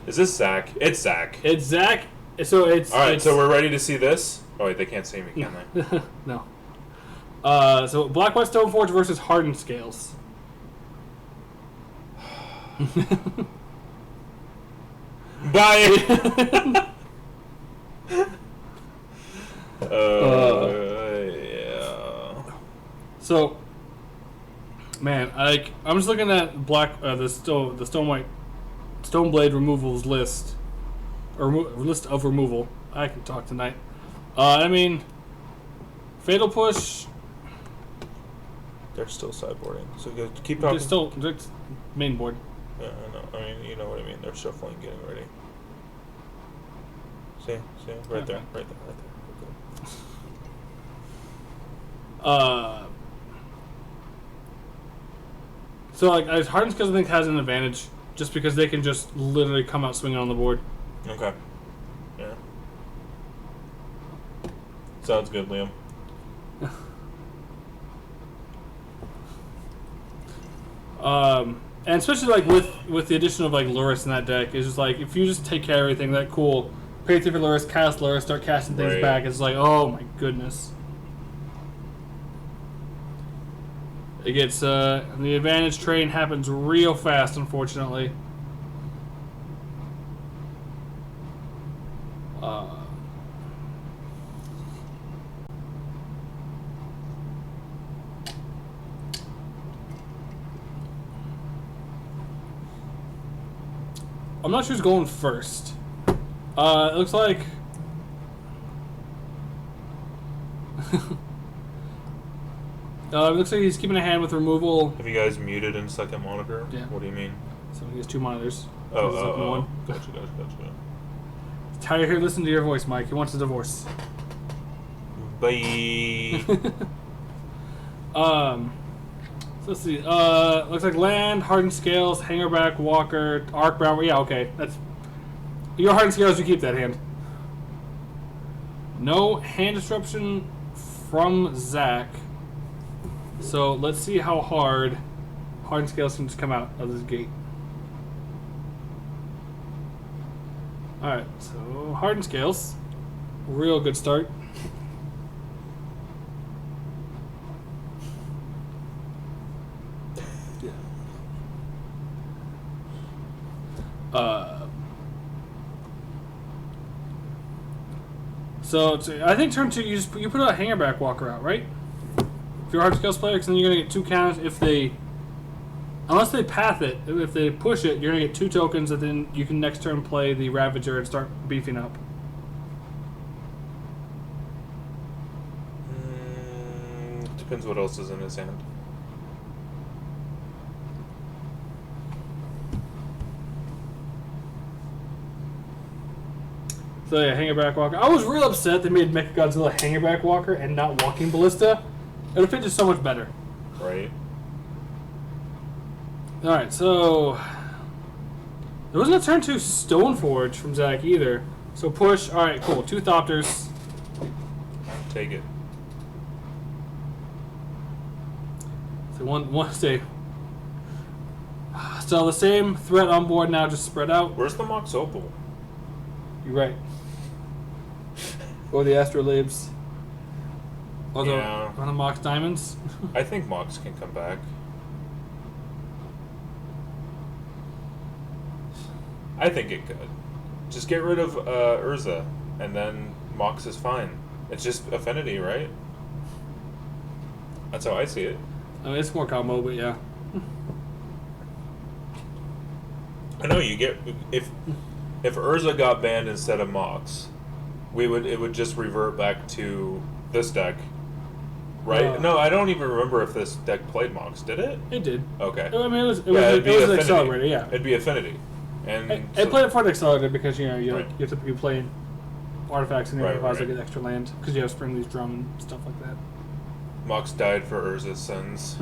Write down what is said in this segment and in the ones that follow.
Is this Zach? It's Zach. It's Zach. So it's... Alright, so we're ready to see this? Oh, wait, they can't see me, can they? No. So Black White Stoneforge versus Hardened Scales. Bye! Yeah. So, man, I'm just looking at the Stoneblade removals list, or list of removal. I can talk tonight. I mean, Fatal Push. They're still sideboarding, so go keep talking. They're main board. Yeah, I know. I mean, you know what I mean. They're shuffling, getting ready. See, right there. Okay. So like Hardened Scales I think has an advantage just because they can just literally come out swinging on the board. Okay. Yeah. Sounds good, Liam. And especially like with the addition of like Luris in that deck, it's just like if you just take care of everything, that cool. Pay 3 for Luris, cast Luris, start casting things back. It's like, oh my goodness. It gets the advantage train happens real fast, unfortunately. I'm not sure who's going first. It looks like... it looks like he's keeping a hand with removal. Have you guys muted in second monitor? Yeah. What do you mean? So he has 2 monitors. Oh. Gotcha. He's tired of here listening to your voice, Mike. He wants a divorce. Bye. So let's see. Looks like land, Hardened Scales, Hangerback, Walker, Arc Brown. Yeah, okay. That's your Hardened Scales. You keep that hand. No hand disruption from Zach. So let's see how hard Hardened Scales can just come out of this gate. Alright, so Hardened Scales. Real good start. So I think turn 2 you put a Hangerback Walker out, right? If you're a Hardened Scales player, because then you're gonna get 2 counters if they, unless they path it. If they push it, you're gonna get 2 tokens, and then you can next turn play the Ravager and start beefing up. Depends what else is in his hand. So yeah, Hangerback Walker. I was real upset they made Mechagodzilla Hangerback Walker and not Walking Ballista. It would fit just so much better. Right. Alright, so there wasn't a turn 2 Stoneforge from Zach either. So push. Alright, cool. 2 Thopters. Take it. So one stay. So the same threat on board now, just spread out. Where's the Mox Opal? You're right. Or the Astrolabes. Or the Mox Diamonds. I think Mox can come back. I think it could. Just get rid of Urza, and then Mox is fine. It's just affinity, right? That's how I see it. I mean, it's more combo, but yeah. I know you get if Urza got banned instead of Mox, it would just revert back to this deck, right? No, I don't even remember if this deck played Mox. Did it? It did. Okay. I mean, it was an accelerator. Yeah. It'd be affinity, and I played it for an accelerator because you're typically playing artifacts and your to get extra land because you have Springleaf's Drum and stuff like that. Mox died for Urza's sins.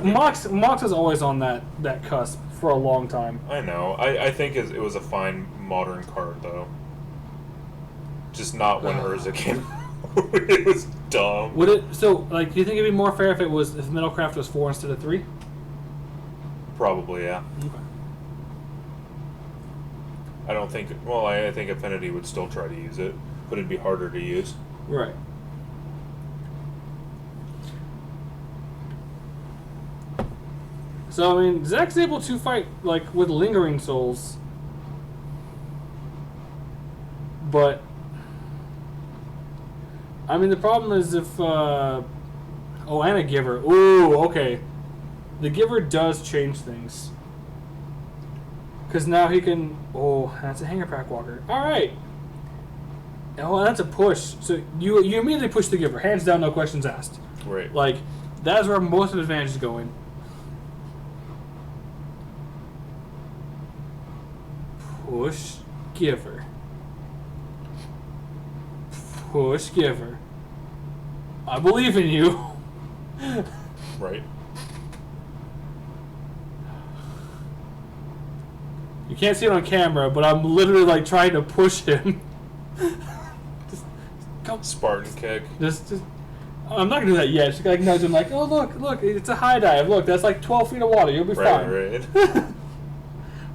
Mox is always on that cusp for a long time. I know. I think it was a fine modern card, though. Just not when Urza came out. It was dumb. Would it? So, like, do you think it'd be more fair if Metalcraft was 4 instead of 3? Probably, yeah. Okay. I don't think. Well, I think Affinity would still try to use it, but it'd be harder to use. Right. So I mean, Zach's able to fight like with lingering souls, but I mean the problem is if and a Giver. Ooh, okay. The Giver does change things. Because now he can... Oh, that's a hanger pack walker. Alright. Oh, that's a push. So you immediately push the Giver. Hands down, no questions asked. Right. Like, that's where most of the advantage is going. Push Giver. Push Giver. I believe in you. Right. You can't see it on camera, but I'm literally like trying to push him. just come. Spartan kick. Just. I'm not gonna do that yet. Just like nudge him, like, oh look, it's a high dive. Look, that's like 12 feet of water. You'll be fine. Right.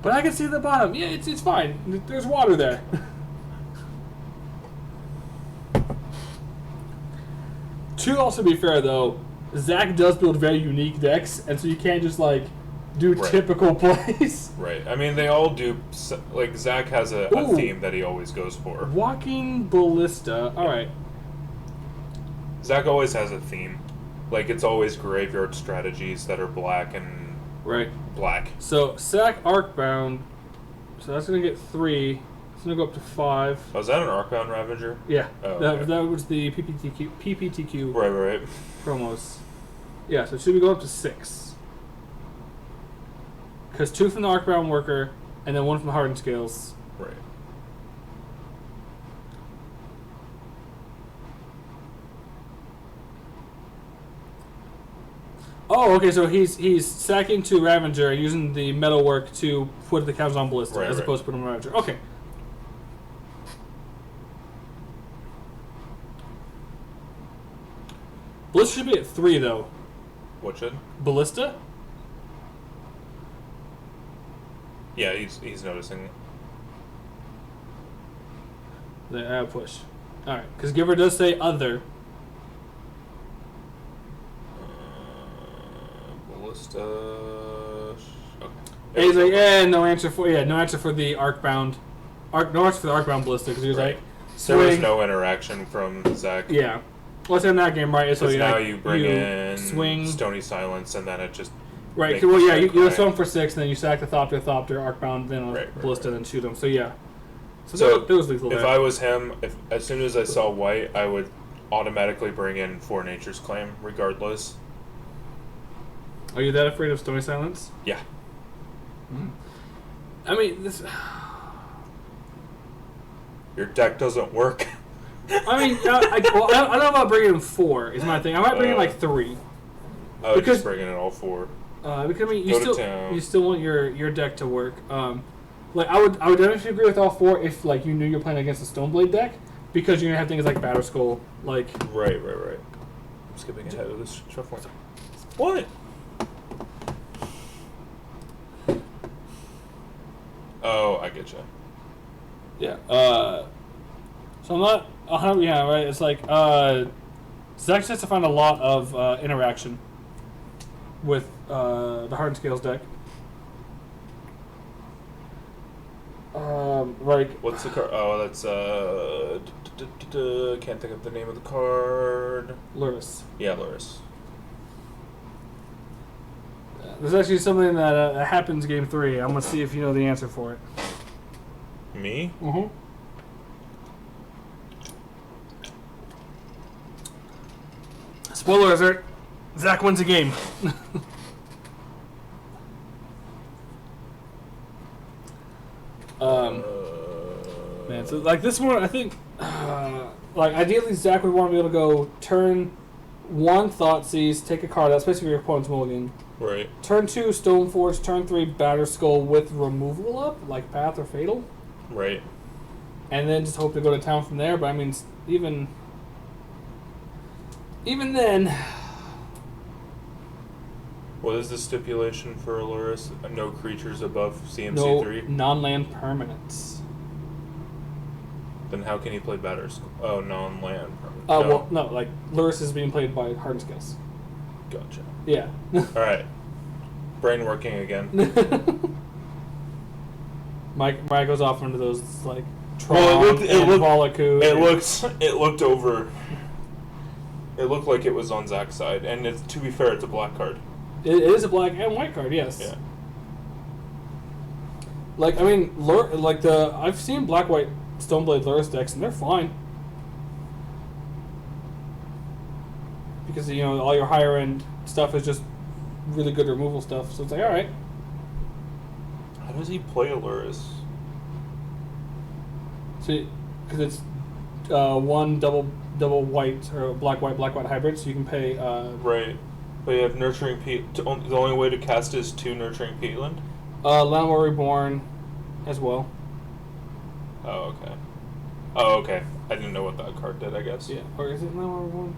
But I can see the bottom. Yeah, it's fine. There's water there. To also be fair though, Zach does build very unique decks, and so you can't just like do typical plays. Right. I mean, they all do. Like Zach has a theme that he always goes for. Walking Ballista. All right. Zach always has a theme. Like it's always graveyard strategies that are black and black. So Zach Arcbound. So that's gonna get 3. It's gonna go up to 5. Oh, is that an Arcbound Ravager? Yeah. Oh, that was the PPTQ Right. promos. Yeah, so it should be going up to 6. Because 2 from the Arcbound Worker, and then 1 from the Hardened Scales. Right. Oh, okay, so he's sacking to Ravager, using the metalwork to put the counters on Ballista, as opposed to putting on Ravager. Okay. Ballista should be at 3, though. What should? Ballista? Yeah, he's noticing. The push. Alright, because Giver does say other. Ballista. Okay. He's like, no answer for the Arcbound. No answer for the Arcbound Ballista, because he was like, swing. There was no interaction from Zach. Yeah. Well, it's in that game, right? So now you bring in swing, Stony Silence, and then it just right. Well, yeah, you swing for 6, and then you sack the Thopter, Arcbound, then Ballista, then shoot him. So yeah. So there was lethal. If there. I was him, as soon as I saw white, I would automatically bring in 4 Nature's Claim, regardless. Are you that afraid of Stony Silence? Yeah. Mm. I mean, this. Your deck doesn't work. I mean, I don't know about bringing in 4. Is my thing. I might bring in like 3. I would just bring in all 4. Because I mean, you still want your deck to work. Like I would definitely agree with all 4 if like you knew you're playing against a Stoneblade deck, because you're gonna have things like Battle Skull, like. Right. I'm skipping ahead of this shuffling. What? Oh, I get you. Yeah. So I'm not. Yeah, right. It's like Zach just has to find a lot of interaction with the Hardened Scales deck. Like. What's the card? Oh, that's can't think of the name of the card. Luris. Yeah, Luris. There's actually something that happens game 3. I'm gonna see if you know the answer for it. Me? Mm-hmm. Spoiler alert: Zach wins a game. Man, so like this one, I think, like ideally Zach would want to be able to go turn 1 Thoughtseize, take a card. That's basically your opponent's mulligan. Right. Turn 2 Stoneforge. Turn 3 Batter Skull with removal up, like Path or Fatal. Right. And then just hope to go to town from there. But I mean, even then, What is the stipulation for Aluris? No creatures above CMC No 3? non-land permanents. Then how can he play batters? Oh, non-land. Well, no, like, Lurrus is being played by Hardened Scales. Gotcha. Yeah. Alright. Brain working again. Mike goes off into those, like, Well, it looked like it was on Zach's side, and to be fair, it's a black card. It is a black and white card, yes. Yeah. Like, I mean, I've seen black-white Stoneblade Lurrus decks, and they're fine. Because, you know, all your higher-end stuff is just really good removal stuff, so it's like, alright. How does he play Aluris? So, because it's one double white, or black-white hybrid, so you can pay... Right. But you have Nurturing Peat. The only way to cast is 2 Nurturing Peatland? Landwar Reborn as well. Oh, okay. Oh, okay. I didn't know what that card did, I guess. Yeah. Or is it Landwar Reborn?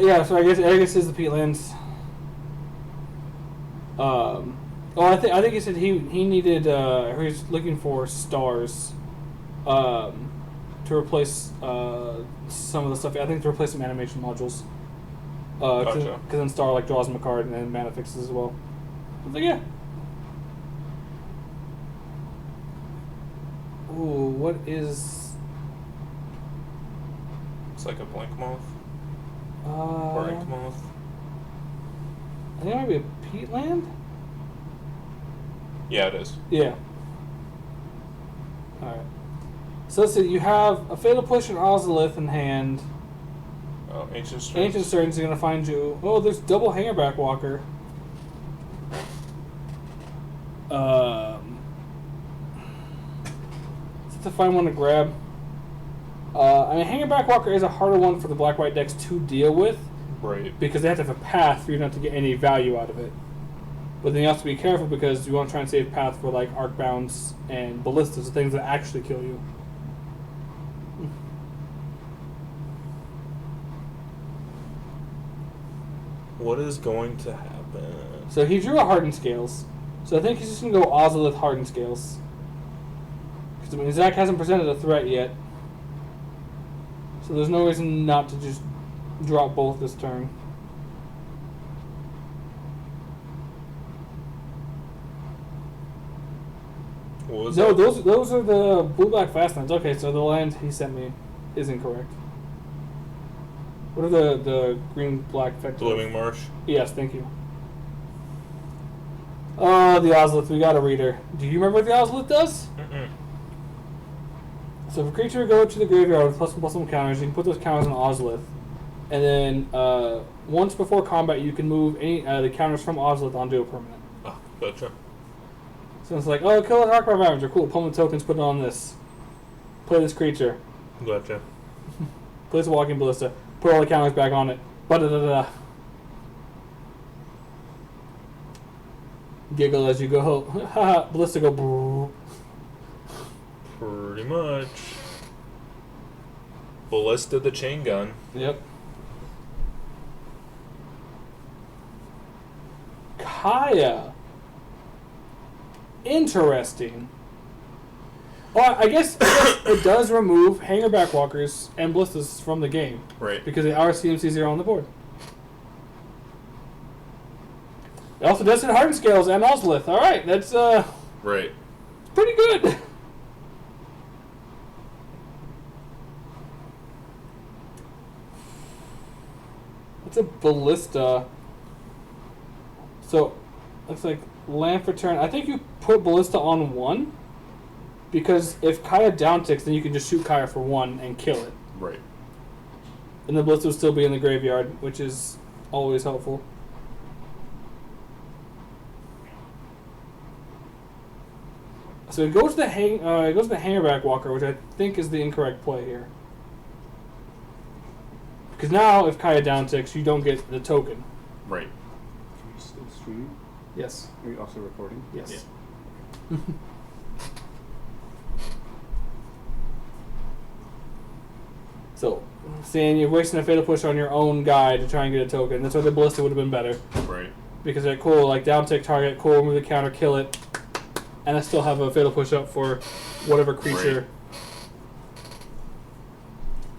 Yeah, so I guess it's the Peatlands. I think he said he needed he's looking for stars to replace some of the stuff. I think to replace some animation modules. Because Gotcha. then Star like draws him a card and then mana fixes as well. I was like, yeah. Ooh, what is? It's like a Blink Moth. Or Ink Moth. I think it might be a Peatland. Yeah, it is. Yeah. Alright. So let's see, you have a Fatal Push and Ozolith in hand. Oh, Ancient Strings. Ancient Strings is going to find you. Oh, there's double Hangerback Walker. It's a fine one to grab. I mean, Hangerback Walker is a harder one for the black-white decks to deal with. Right. Because they have to have a path for you not to get any value out of it. But then you have to be careful because you want to try and save path for like Arc Bounds and Ballistas, the things that actually kill you. What is going to happen? So he drew a Hardened Scales. So I think he's just going to go Ozolith Hardened Scales. Because I mean, Zach hasn't presented a threat yet. So there's no reason not to just drop both this turn. What was No, that? those are the blue-black fast lands. Okay, so the land he sent me is incorrect. What are the green-black effects? Blooming Marsh. Yes, thank you. Oh, the Ozolith. We got a reader. Do you remember what the Ozolith does? Mm-mm. So if a creature go to the graveyard with +1/+1 counters, you can put those counters on Ozolith. And then once before combat, you can move any the counters from Ozolith onto a permanent. Oh, gotcha. So it's like, oh, kill an Arc Ravager. Cool, opponent tokens, put it on this. Play this creature. Gotcha. Place a Walking Ballista. Put all the counters back on it. Ba-da-da-da. Giggle as you go. Haha, Ballista go. Brrr. Pretty much. Ballista the chain gun. Yep. Kaya. Interesting. Well, I guess it does remove Hangerback Walkers and Ballistas from the game. Right. Because they are CMC0 on the board. It also does hit Hardened Scales and Ozolith. Alright, that's Right. pretty good. It's a Ballista. So, looks like land for turn. I think you put Ballista on 1. Because if Kaya downticks, then you can just shoot Kaya for 1 and kill it. Right. And the Ballista will still be in the graveyard, which is always helpful. So it goes to the Hangerback Walker, which I think is the incorrect play here. Because now, if Kaya downticks, you don't get the token. Right. Are you still streaming? Yes. Are you also recording? Yes. Yeah. So, seeing you're wasting a fatal push on your own guy to try and get a token. That's why the ballista would have been better. Right. Because they're cool, like down tick target, cool, remove the counter, kill it, and I still have a fatal push up for whatever creature. Right.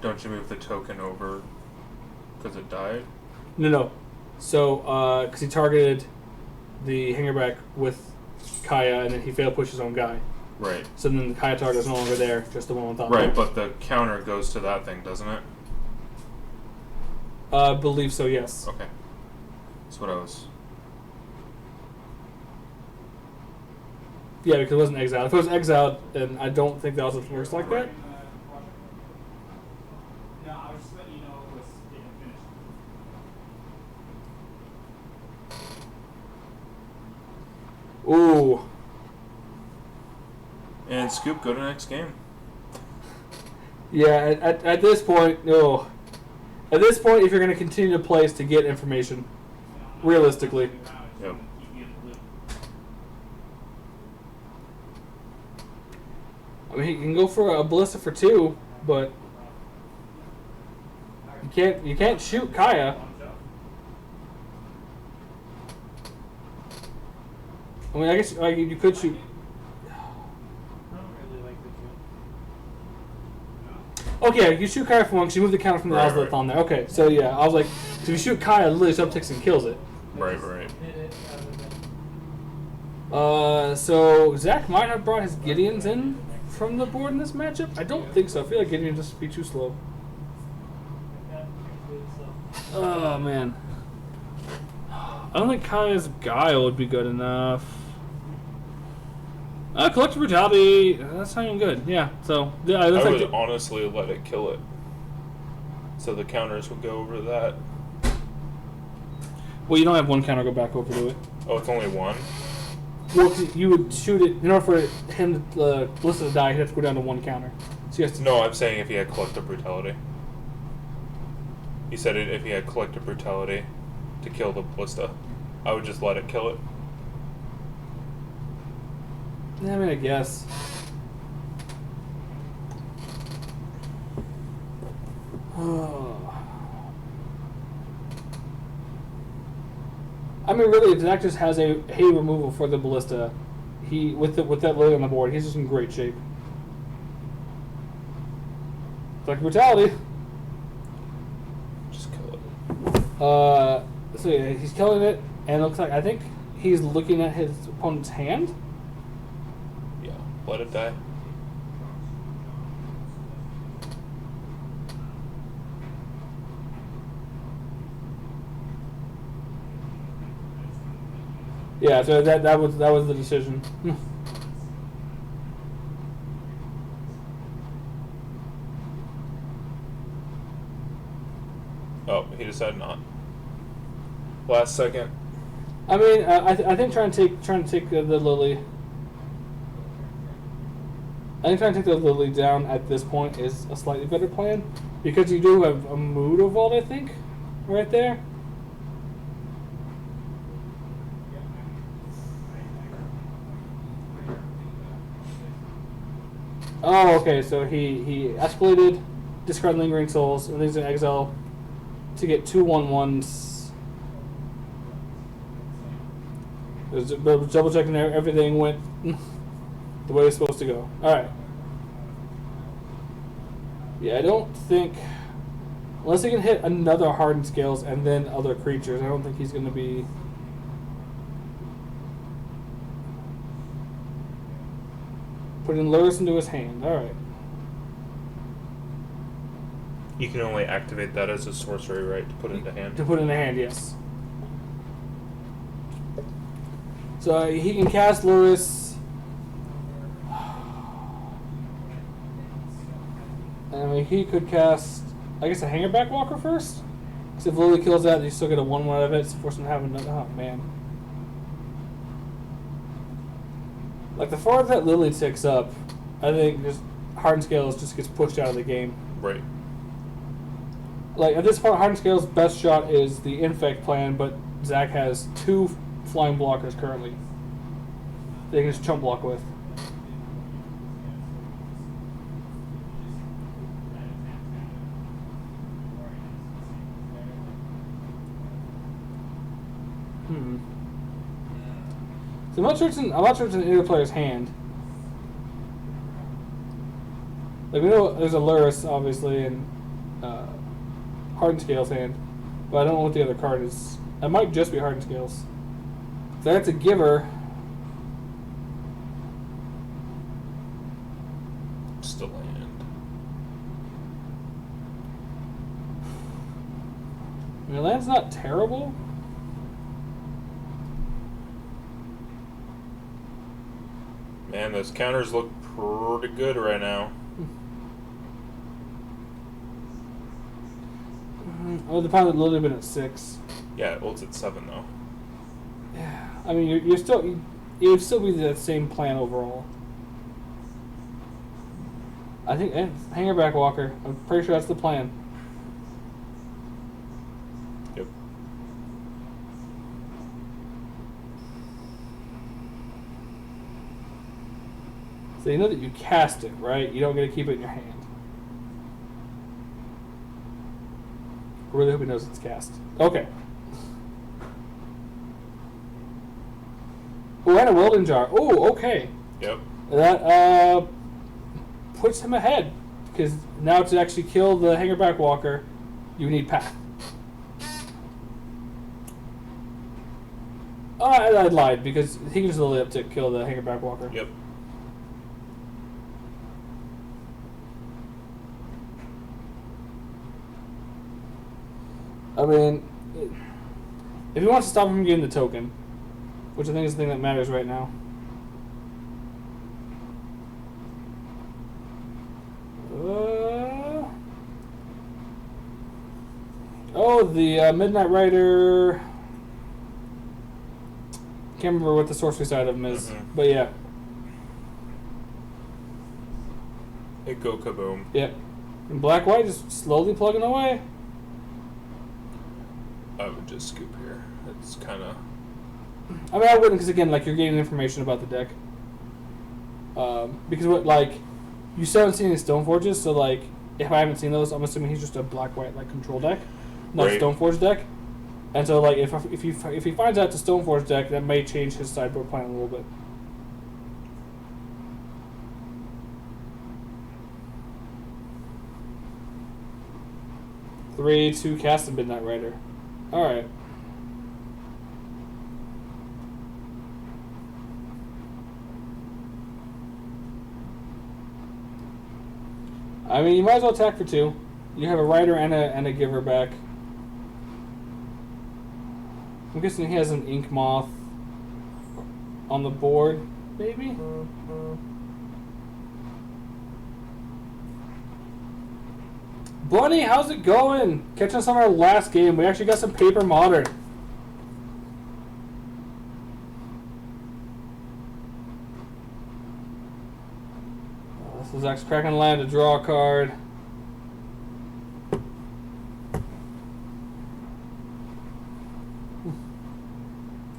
Don't you move the token over because it died? No. So, because he targeted the hangerback with Kaya, and then he fatal pushed his own guy. Right. So then the Kaya target is no longer there, just the one on top. Right, but the counter goes to that thing, doesn't it? I believe so, yes. Okay. That's what I was... Yeah, because it wasn't exiled. If it was exiled, then I don't think that also works like that. No, I was just letting you know it was getting finished. Ooh. And Scoop, go to the next game. Yeah, at this point, no. At this point, if you're going to continue to play, is to get information. Realistically. Yep. I mean, you can go for a ballista for 2, but you can't shoot Kaya. I mean, I guess like, you could shoot. Okay, you shoot Kaya for 1 because you move the counter from the Ozlith on there. Okay, so yeah, I was like, so if you shoot Kaya, literally subticks and kills it. Right, right. So Zach might have brought his Gideons in from the board in this matchup. I don't think so. I feel like Gideon just be too slow. Oh man, I don't think Kaya's Guile would be good enough. Collective Brutality, that's not even good. Yeah, so yeah, I would honestly let it kill it. So the counters would go over that. Well, you don't have one counter go back over to it. Oh, it's only one? Well, 'cause you would shoot it, in order for him to Ballista to die, he'd have to go down to 1 counter. So you have to No, I'm saying if he had Collective Brutality. He said if he had Collective Brutality to kill the Ballista, I would just let it kill it. I mean, I guess. I mean, really, if Zach just has a hay removal for the Ballista, he with that lily on the board, he's just in great shape. Like Brutality. Just kill it. So yeah, he's killing it, and it looks like I think he's looking at his opponent's hand. Yeah, let it die. Yeah, so that was the decision. Oh, he decided not. Last second. I mean, I think trying to take the lily. I think trying to take the lily down at this point is a slightly better plan because you do have a mood of vault, I think, right there. Oh, okay. So he escalated, discard lingering souls, and these are exile to get 2/1/1s. Double checking there, everything went the way it's supposed to go. Alright. Yeah, I don't think, unless he can hit another Hardened Scales and then other creatures, I don't think he's going to be... Putting lures into his hand. Alright. You can only activate that as a sorcery, right? To put it in the hand. To put in the hand, yes. So he can cast Luris. I mean, he could cast, I guess, a Hangerback Walker first? Because if Lily kills that, you still get a 1/1 out of it, so force him to have another. Oh, man. Like, the farther that Lily ticks up, I think just Hardened Scales just gets pushed out of the game. Right. Like, at this point, Hardened Scales' best shot is the Infect plan, but Zach has 2 flying blockers currently. they can just chump block with. So I'm not sure it's in either player's hand. Like we know there's a Luris obviously in Hardened Scales hand, but I don't know what the other card is. It might just be Hardened Scales. So that's a giver. Still land. I mean, land's not terrible. Man, those counters look pretty good right now. Well, the pilot loaded been at 6. Yeah, ult's at 7 though. Yeah, I mean, you'd still be the same plan overall. I think Hangerback Walker. I'm pretty sure that's the plan. Yep. So you know that you cast it, right? You don't get to keep it in your hand. I really hope he knows it's cast. Okay. Oh, and a welding jar. Oh, okay. Yep. That puts him ahead because now to actually kill the Hangerback Walker, you need Path. Oh, I lied because he can just literally up to kill the Hangerback Walker. Yep. I mean, if he wants to stop him from getting the token, which I think is the thing that matters right now. The Midnight Rider. Can't remember what the sorcery side of him is, but yeah. It go kaboom. Yep. And Black White just slowly plugging away. I would just scoop here. It's kind of. I mean, I wouldn't, because again, like you're getting information about the deck. Because what, like, you still haven't seen any Stoneforges, so like, if I haven't seen those, I'm assuming he's just a Black White like control deck, not Right. Stoneforge deck. And so like, if he finds out the Stoneforge deck, that may change his sideboard plan a little bit. Three to cast a Midnight Rider. All right. I mean, you might as well attack for 2. You have a Rider and a Giver back. I'm guessing he has an Ink Moth on the board, maybe? Bunny, how's it going? Catching us on our last game. We actually got some Paper Modern. This is Zach's cracking land to draw a card.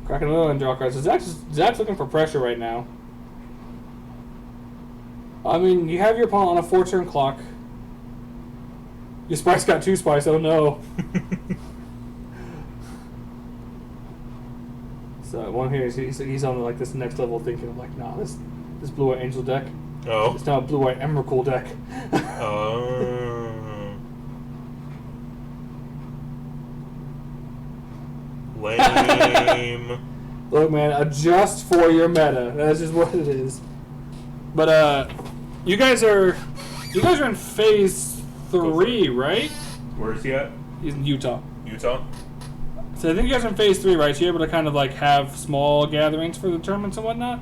Cracking a and draw cards. So Zach's looking for pressure right now. I mean, you have your opponent on a 4-turn clock. Your Spice got 2 Spice, oh no. So one here, he's on like this next level thinking, I'm like, nah, this Blue-White Angel deck. Oh. It's now a Blue-White Emrakul deck. Oh. Lame. Look, man, adjust for your meta. That's just what it is. But you guys are in phase 3, right? Where's he at? He's in Utah. Utah? So I think you guys are in phase 3, right? So you're able to kind of like have small gatherings for the tournaments and whatnot.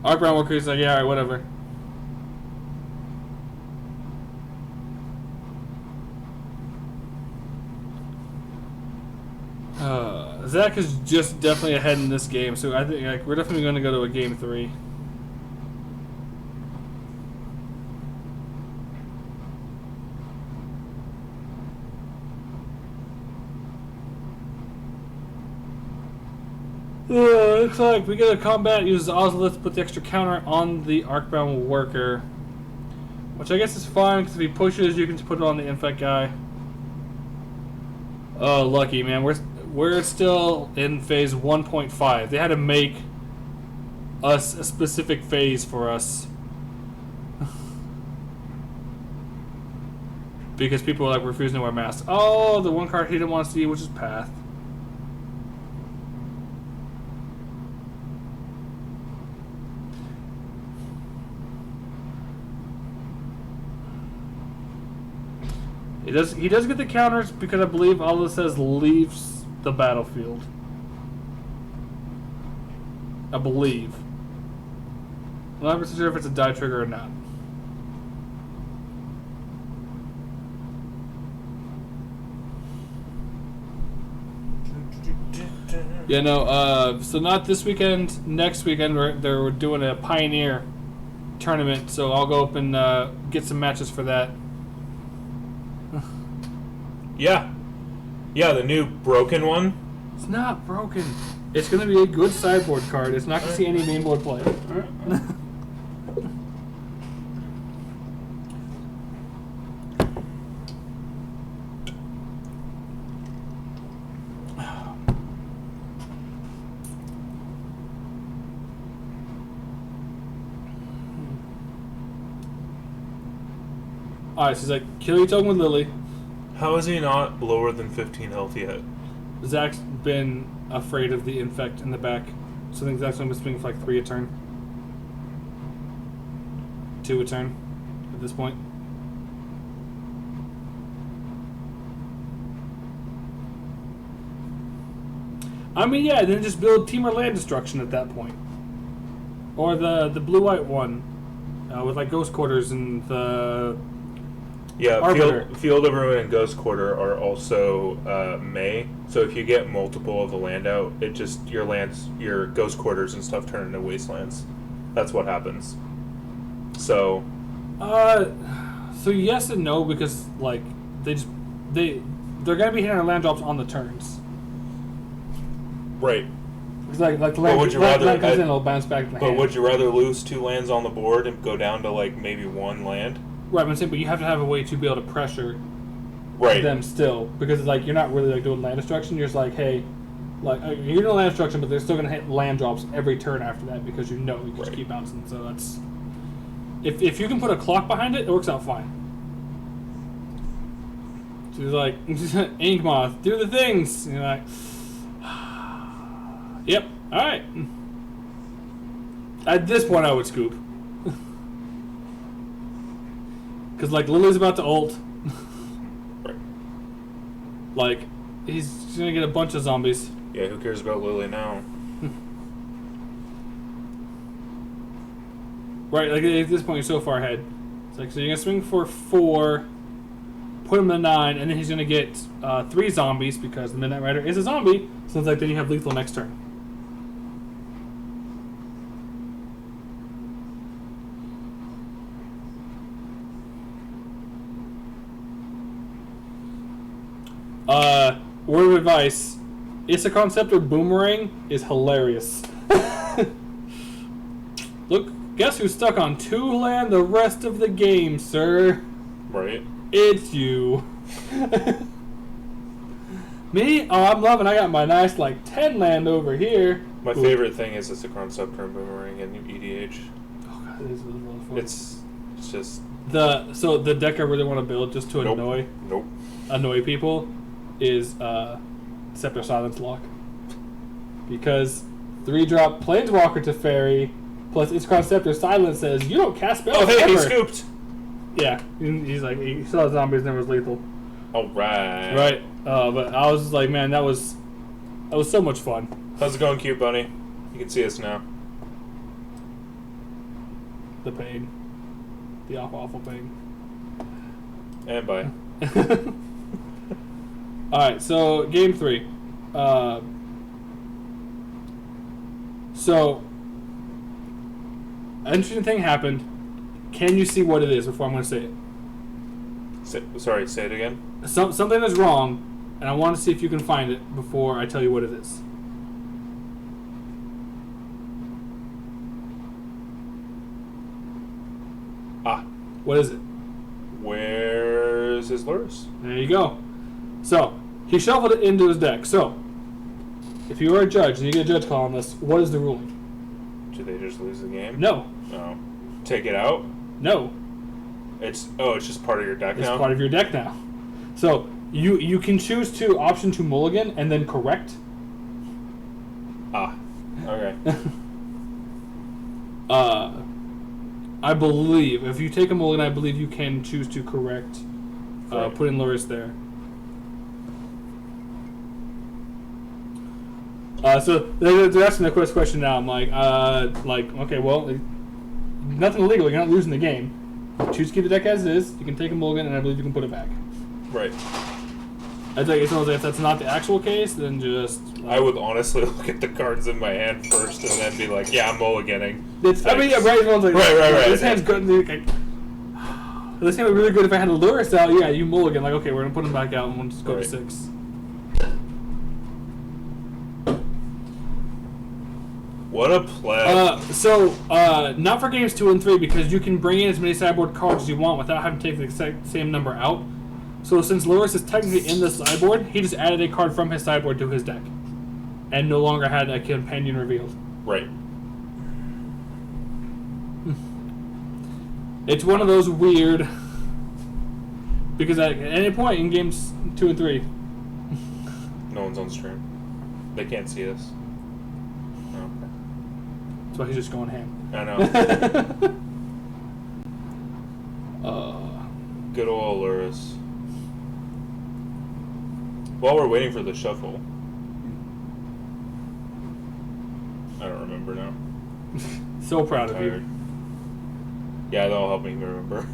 Art Brown Walker's like, yeah, alright, whatever. Zach is just definitely ahead in this game, so I think like we're definitely going to go to a game 3. Looks like we get a combat, uses Ozolith to put the extra counter on the Arcbound Worker. Which I guess is fine, because if he pushes, you can just put it on the Infect guy. Oh, lucky, man. We're still in phase 1.5. They had to make us a specific phase for us. Because people were like refusing to wear masks. Oh, the one card he didn't want to see, which is Path. He does get the counters because I believe all it says leaves the battlefield. I believe. I'm not sure if it's a die trigger or not. Yeah, no, so not this weekend. Next weekend, we're doing a Pioneer tournament, so I'll go up and get some matches for that. Yeah. Yeah, the new broken one. It's not broken. It's going to be a good sideboard card. It's not going to see any mainboard play. Alright, she's like, kill your token with Lily. How is he not lower than 15 health yet? Zach's been afraid of the infect in the back. So I think Zach's only been swinging for like 3 a turn. 2 a turn at this point. I mean, yeah, then just build Team or Land Destruction at that point. Or the blue-white one with like Ghost Quarters and the... Yeah, Arbiter. Field of Ruin and Ghost Quarter are also May. So if you get multiple of the land out, it just your Ghost Quarters and stuff turn into wastelands. That's what happens. So. So yes and no, because like they're gonna be hitting our land drops on the turns. Right. It's like the land, would you land rather? comes in, it'll bounce back to the But hand. would you rather lose 2 lands on the board and go down to like maybe 1 land? Right, I'm saying, but you have to have a way to be able to pressure Right. them still, because like you're not really like doing land destruction. You're just like, hey, like you're doing land destruction, but they're still gonna hit land drops every turn after that because you know you can just keep bouncing. So that's if you can put a clock behind it, it works out fine. So he's like, Ink Moth, do the things. And you're like, yep, all right. At this point, I would scoop. Because, like, Lily's about to ult. Right. Like, he's going to get a bunch of zombies. Yeah, who cares about Lily now? Right, like, at this point, you're so far ahead. It's like, so you're going to swing for 4, put him to 9, and then he's going to get 3 zombies because the Midnight Rider is a zombie. So it's like, then you have lethal next turn. Word of advice, Isakon Scepter Boomerang is hilarious. Look, guess who's stuck on 2 land the rest of the game, sir? Right. It's you. Me? Oh, I'm loving, I got my nice, like, 10 land over here. My favorite thing is it's a concept term boomerang in EDH. Oh, God, it is really fun. It's just... So the deck I really want to build just to annoy people is Scepter Silence Lock. Because 3-drop Planeswalker to Fairy plus Isakon Scepter Silence says you don't cast spells. Oh, hey, ever. he scooped! Yeah, he's like, he saw zombies and it was lethal. Alright. Right. But I was just like, man, that was so much fun. How's it going, cute bunny? You can see us now. The pain. The awful pain. And bye. Alright, so game 3. So, an interesting thing happened. Can you see what it is before I'm going to say it? Sorry, say it again. Something is wrong, and I want to see if you can find it before I tell you what it is. Ah. What is it? Where's his lures? There you go. So, he shuffled it into his deck. So, if you are a judge and you get a judge call on this, what is the ruling? Do they just lose the game? No. No. Take it out? No. It's just part of your deck It's now? part of your deck now. So, you can choose to option to mulligan and then correct. Ah. Okay. I believe, if you take a mulligan, I believe you can choose to correct, Right. put in lures there. So they're asking the quiz question now. I'm like, okay, well, nothing illegal. You're not losing the game. Choose to keep the deck as it is. You can take a mulligan, and I believe you can put it back. Right. I think it's almost like if that's not the actual case, then just. I would honestly look at the cards in my hand first and then be like, yeah, I'm mulliganing. I mean, yeah, right. Like, Right. This hand's good. Like, this hand would be really good if I had a lure style. Yeah, you mulligan. Like, okay, we're gonna put him back out and we'll just go Right. to 6. What a play. Not for games 2 and 3 because you can bring in as many sideboard cards as you want without having to take the exact same number out. So since Loris is technically in the sideboard, he just added a card from his sideboard to his deck, and no longer had a companion revealed. Right. It's one of those weird because at any point in games 2 and 3, No one's on stream. They can't see us. Oh, that's why he's just going ham. I know. Good old Luris. While we're waiting for the shuffle. I don't remember now. So proud of Tired. you. Yeah, that'll help me remember.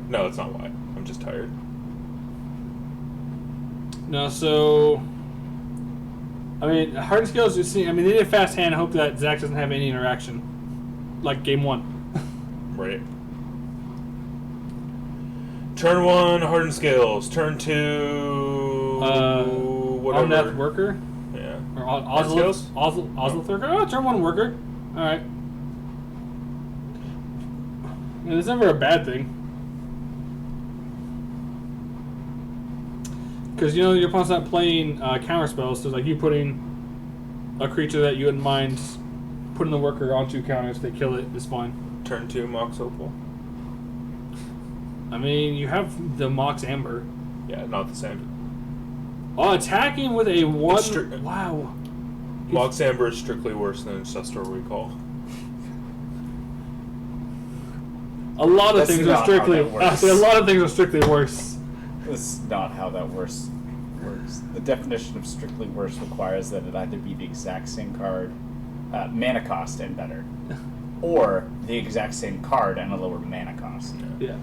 No, that's not why. I'm just tired. No, so I mean, Hardened skills. You see, I mean, they did a fast hand. I hope that Zach doesn't have any interaction, like game 1. Right. Turn 1, Hardened Scales. Turn 2, whatever. Omnath Worker. Yeah. Or Hardened Scales? Ozlith Worker. Oh, turn 1 Worker. All right. I mean, it's never a bad thing. Because, you know, your opponent's not playing counter spells, so like you putting a creature that you wouldn't mind putting the worker onto counters, they kill it, is fine. Turn 2, Mox Opal. I mean, you have the Mox Amber. Yeah, not the same. Oh, attacking with a 1... stri- wow. Mox Amber is strictly worse than Ancestral Recall. A lot of That's things not are how strictly... that works. a lot of things are strictly worse. That's not how that works. The definition of strictly worse requires that it either be the exact same card, mana cost and better, or the exact same card and a lower mana cost. Yeah.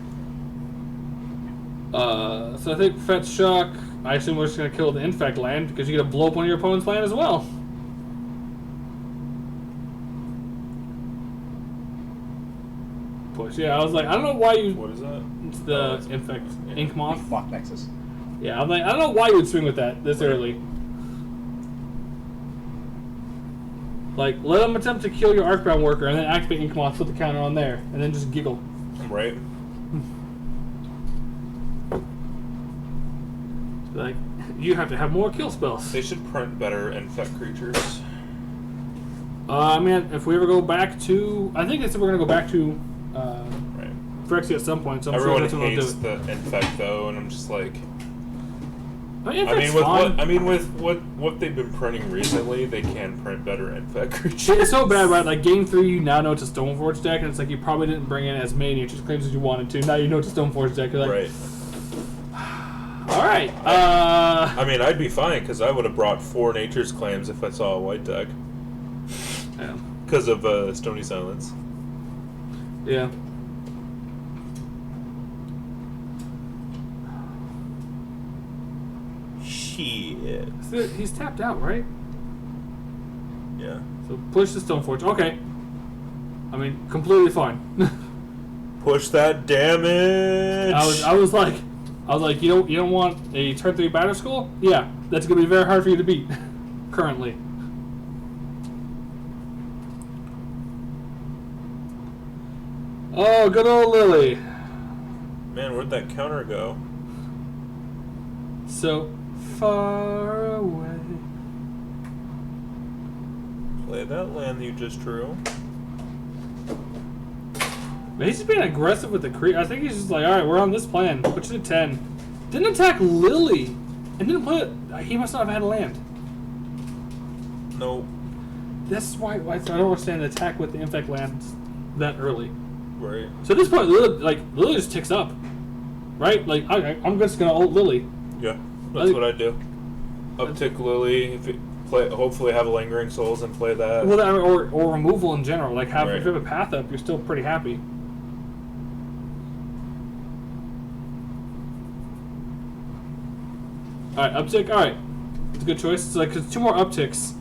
So I think Fetch Shock, I assume we're just going to kill the Infect land because you get to blow up one of your opponent's land as well. Push. Yeah, I was like, I don't know why you... What is that? It's the it's Infect. yeah. Ink Moth. Moth Nexus. Yeah, I'm like, I don't know why you would swing with that this early. Like, let them attempt to kill your Arcbound Worker and then activate Ink Moth, put the counter on there, and then just giggle. Right. Like, you have to have more kill spells. They should print better Infect creatures. I mean, if we ever go back to... I think they said we're going to go back to Right. Phyrexia at some point, so I'm Everyone sure that's what hates they'll do. the Infect though, and I'm just like... I mean, with what they've been printing recently, they can print better Infect creatures. It's so bad, right? Like, game 3, you now know it's a Stoneforge deck, and it's like you probably didn't bring in as many Nature's Claims as you wanted to. Now you know it's a Stoneforge deck. You're like, Right. Alright, I mean, I'd be fine, because I would have brought 4 Nature's Claims if I saw a white deck. Yeah. Because of Stony Silence. Yeah. Shit. So he's tapped out, right? Yeah. So push the Stoneforge. Okay. I mean, completely fine. Push that damage! I was like, you don't want a turn 3 Batter Skull? Yeah, that's gonna be very hard for you to beat. Currently. Oh, good old Lily. Man, where'd that counter go? So far away. Play that land you just drew. Man, he's just being aggressive with the creep. I think he's just like, alright, we're on this plan. Put you to 10. Didn't attack Lily. And didn't play it. He must not have had a land. Nope. That's why I don't understand the attack with the infect lands that early. Right. So at this point, Lily just ticks up. Right? Like, I'm just going to ult Lily. Yeah, that's what I do. Uptick Lily. If it hopefully have Lingering Souls and play that. Well, or removal in general. Like, Right. if you have a path up, you're still pretty happy. Alright, uptick. Alright. It's a good choice. It's like, cause 2 more upticks.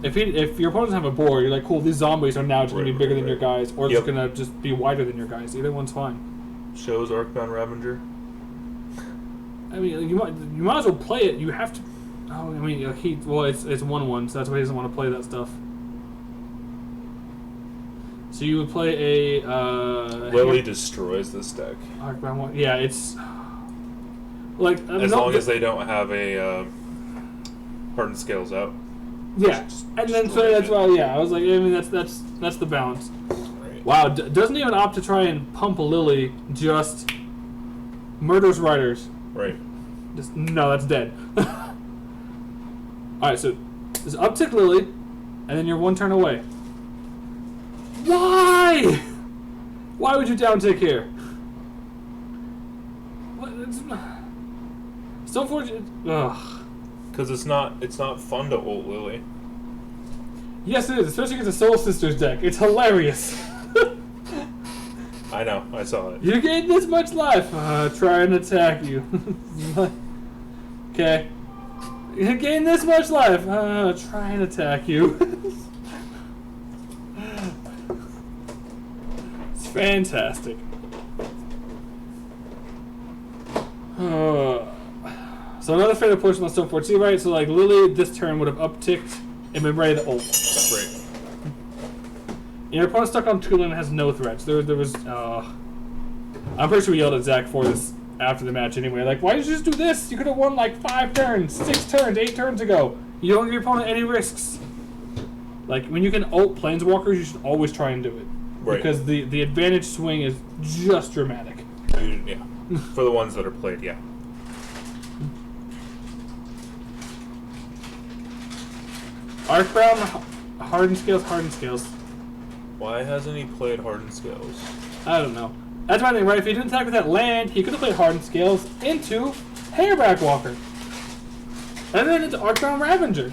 If your opponent doesn't have a board, you're like, cool, these zombies are now just going to be bigger than your guys, or just going to just be wider than your guys. Either one's fine. Shows Arcbound Ravager. I mean, you might as well play it. You have to. Oh, I mean, it's 1/1, so that's why he doesn't want to play that stuff. So you would play a. Lily destroys this deck. Arcbound one. Yeah, it's. Like As long as they don't have a Hardened Scales out. Yeah, Just and then so destroy that's it. why. Yeah, I was like, I mean, that's the balance. Right. Wow, doesn't even opt to try and pump a Lily. Just murders riders. Right. Just no, that's dead. All right, so just uptick Lily, and then you're 1 turn away. Why? Why would you down tick here? What? It's so unfortunate. Ugh. Because it's not fun to ult Lily. Yes, it is, especially against a Soul Sisters deck. It's hilarious. I know, I saw it. You gain this much life. Try and attack you. Okay. You gain this much life. Try and attack you. It's fantastic. So another fatal push on the Stonefort. See, right? So like Lily this turn would have upticked and been ready to ult. Right. Your opponent stuck on Tulin and has no threats. There was. I'm pretty sure we yelled at Zach for this after the match anyway. Like, why did you just do this? You could have won like 5 turns, 6 turns, 8 turns ago. You don't give your opponent any risks. Like, when you can ult Planeswalkers, you should always try and do it. Right. Because the advantage swing is just dramatic. Yeah. For the ones that are played, yeah. Arcbound, Hardened Scales. Why hasn't he played Hardened Scales? I don't know. That's my thing, right? If he didn't attack with that land, he could have played Hardened Scales into Hairback Walker. And then into Arcbound Ravager.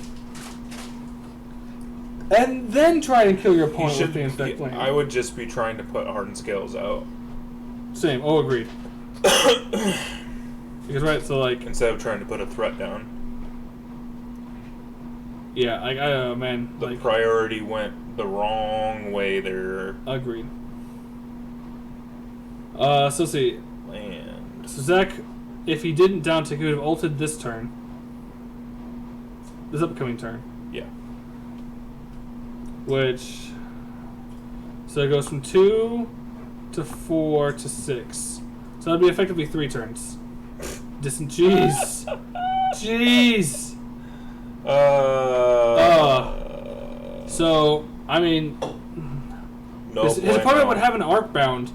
And then try and kill your opponent with the infect land. I would just be trying to put Hardened Scales out. Same. Oh, agreed. Because, right, so, like... Instead of trying to put a threat down. Yeah, like, I don't know, man. The Like, priority went the wrong way there. agreed. So, let's see. Land. So, Zach, if he didn't down tick, he would have ulted this turn. This upcoming turn. Yeah. Which... So it goes from 2 to 4 to 6. So that'd be effectively 3 turns. Jeez. Jeez. So, I mean... No his opponent would have an Arcbound,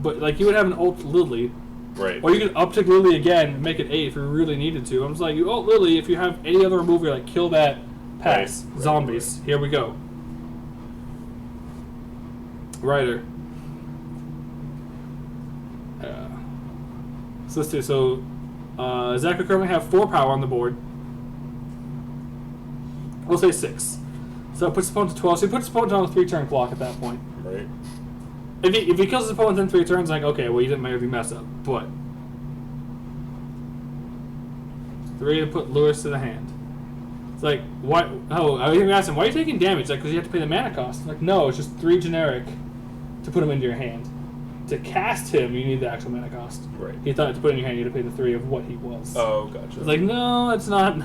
but like you would have an ult Lily. Right. Or you could uptick Lily again and make it 8 if you really needed to. I'm just like, you ult Lily, if you have any other removal, like kill that, pass. Right. Zombies. Here we go. Rider. So let's see. So Zach would currently have 4 power on the board. We'll say 6. So it puts his opponent to 12. So he puts his opponent on a 3-turn clock at that point. Right. If he kills his opponent within 3 turns, like, okay, well, you didn't make everything mess up. But 3 to put Lewis to the hand. It's like, why? Oh, I was even asking, why are you taking damage? Like, because you have to pay the mana cost. Like, no, it's just 3 generic to put him into your hand. To cast him, you need the actual mana cost. Right. He thought to put in your hand, you had to pay the 3 of what he was. Oh, gotcha. It's like, no, it's not.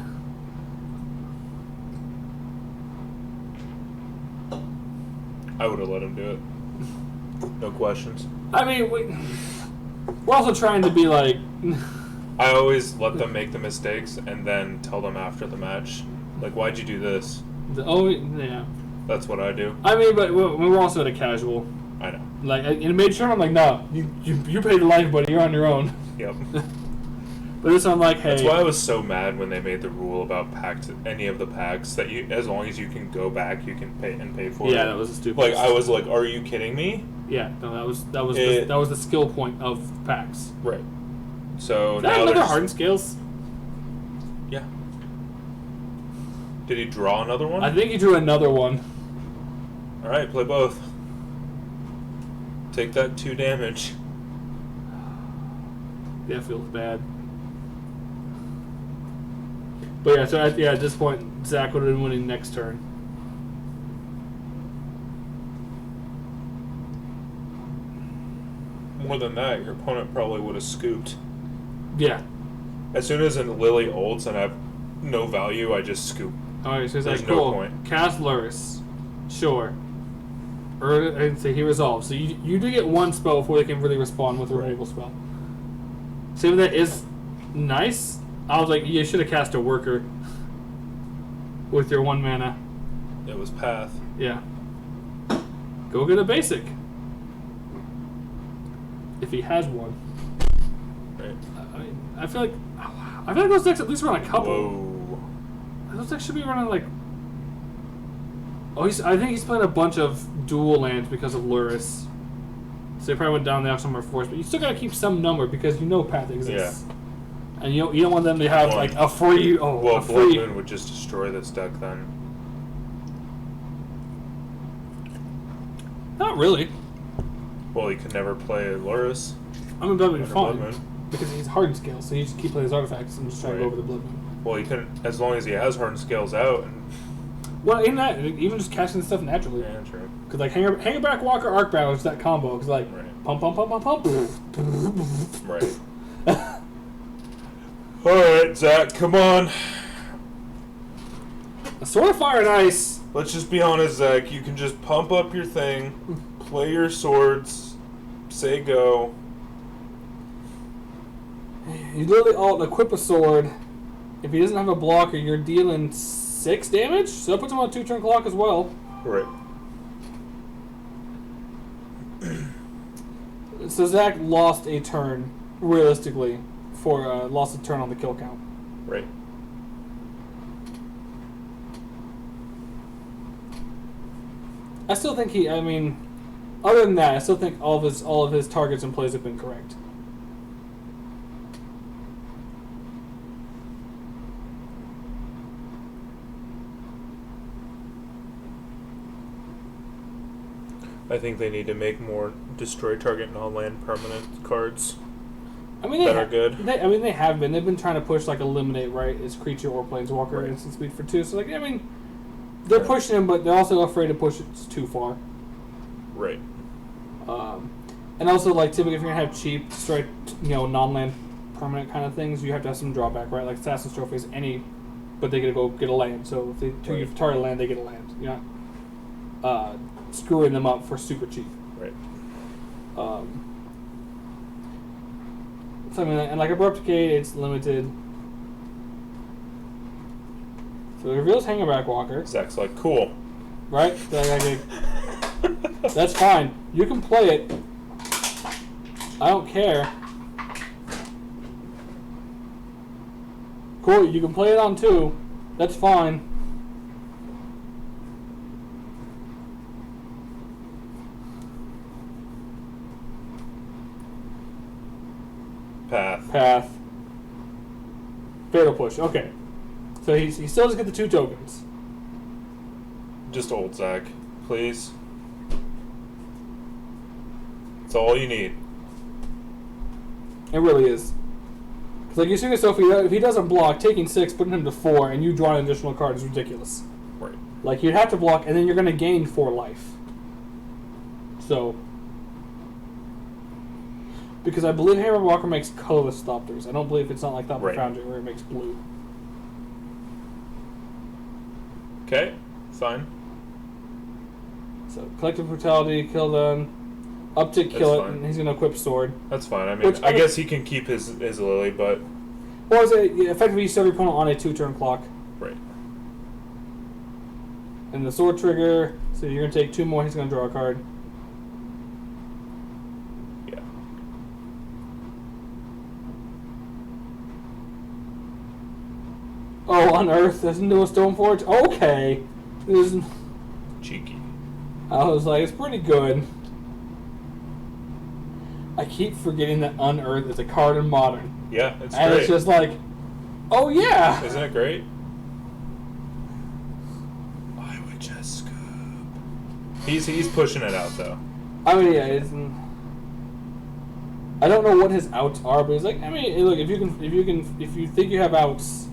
I would have let him do it. No questions. I mean, we're also trying to be like. I always let them make the mistakes and then tell them after the match, like, why'd you do this? Oh yeah. That's what I do. I mean, but we're also at a casual. I know. Like in a major tournament, I'm like, no, you pay the life, buddy. You're on your own. Yep. But this one, I'm like, hey. That's why I was so mad when they made the rule about packs. Any of the packs that you, as long as you can go back, you can pay for it. Yeah, that was a stupid. Like, I was like, are you kidding me? Yeah, no, that was the skill point of packs. Right. So Is that now another there's- Hardened scales? Yeah. Did he draw another one? I think he drew another one. All right, play both. Take that 2 damage. That feels bad. But yeah, so at this point, Zach would have been winning next turn. More than that, your opponent probably would have scooped. Yeah. As soon as a Lily ults and I have no value, I just scoop. Alright, so he's There's like, no cool. point. Cast Luris. Sure. And so he resolves. So you do get one spell before they can really respond with a removal spell. Same that is nice. I was like, you should have cast a worker with your 1 mana. It was Path. Yeah. Go get a basic. If he has one. Right. I feel like those decks at least run a couple. Whoa. Those decks should be running like. Oh, I think he's playing a bunch of dual lands because of Luris. So they probably went down the Oxymoron Force, but you still gotta keep some number because you know Path exists. Yeah. And you don't want them to have Well, like a free. Oh, Well, a Blood free. Moon would just destroy this deck then. Not really. Well, he could never play Luris. I mean, that would be Under Blood fine Moon. because he's Hardened scale, so you just keep playing his artifacts and just try to go Right. over the Blood Moon. Well, he couldn't, as long as he has Hardened Scales out. And, Well, in that, even just casting stuff naturally. yeah, true. Because like Hangerback Walker Arc Battle is that combo. Because like Right. pump pump pump pump pump. Right. Alright, Zach, come on. A Sword of Fire and Ice. Let's just be honest, Zach. You can just pump up your thing, play your swords, say go. You literally alt and equip a sword. If he doesn't have a blocker, you're dealing 6 damage. So that puts him on a 2-turn clock as well. Right. So Zach lost a turn, realistically, for lost a turn on the kill count. Right. I still think other than that, I still think all of his targets and plays have been correct. I think they need to make more destroy target non-land permanent cards. I mean, That are good. They have been. They've been trying to push like eliminate right as creature or planeswalker Right. instant speed for 2. So like, they're Right. pushing him, but they're also afraid to push it too far. Right. And also like typically if you're gonna have cheap straight non-land permanent kind of things, you have to have some drawback, right? Like Assassin's Trophies, but they gotta go get a land. So if they Right. target a land, they get a land. You're not screwing them up for super cheap. Right. So I mean, and like Abrupt Decay, it's limited. So it reveals Hangerback Walker, Zach's like, cool. right? So that's fine. You can play it. I don't care. Cool, you can play it on 2. That's fine. Path. Fatal Push. Okay. So he still does get the 2 tokens. Just old Zach, please. It's all you need. It really is. Because like you see yourself, if he doesn't block, taking 6, putting him to 4, and you draw an additional card is ridiculous. Right. Like you'd have to block, and then you're going to gain 4 life. So, because I believe Hammer Walker makes colorless Thopters. I don't believe it's not like Thopter Right. Foundry where it makes blue. Okay, fine. So Collective Brutality, kill done. Up to kill That's it, fine. and he's going to equip sword. That's fine. I mean, I guess he can keep his Lily, but Well, it's effectively you set your opponent on a 2-turn clock. right. And the sword trigger, so you're going to take 2 more, he's going to draw a card. Yeah. Oh, Unearth doesn't do a Stoneforge? Okay. This is, Cheeky. I was like, it's pretty good. I keep forgetting that Unearth is a card in Modern. Yeah, it's And great. it's just like, oh yeah! Isn't it great? I would just scoop. He's pushing it out though. I mean, yeah, it's, I don't know what his outs are, but he's like, I mean, look, if you think you have outs,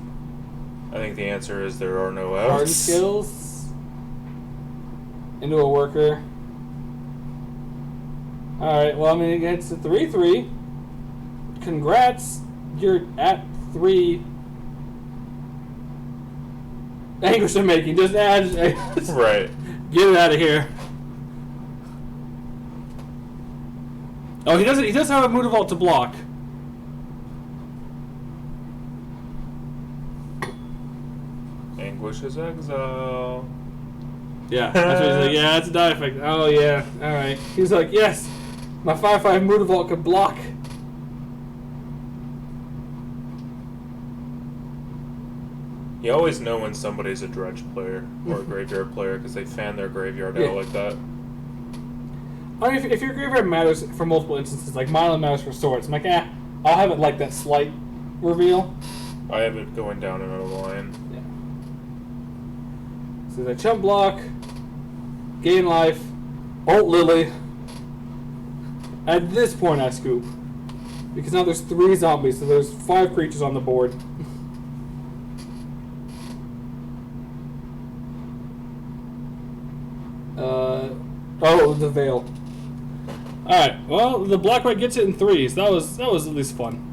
I think the answer is there are no hard outs. skills into a worker. All right, well, I mean, it's a 3/3. Congrats, you're at 3. Anguish of making, just add. Right. Get it out of here. Oh, he doesn't. He does have a Mutavault to block. Anguish is exile. Yeah, that's what he's like. Yeah, that's a die effect. Oh yeah, all right. He's like, yes, my 5/5 Mutavault could block. You always know when somebody's a dredge player or a graveyard player because they fan their graveyard Yeah. out like that. I mean, if your graveyard matters for multiple instances, like mine matters for swords, I'm like, I'll have it like that slight reveal. I have it going down another line. Yeah. So they chump block, gain life, ult Lily. At this point, I scoop because now there's 3 zombies, so there's 5 creatures on the board. The veil. All right. Well, the black white gets it in 3s. That was at least fun.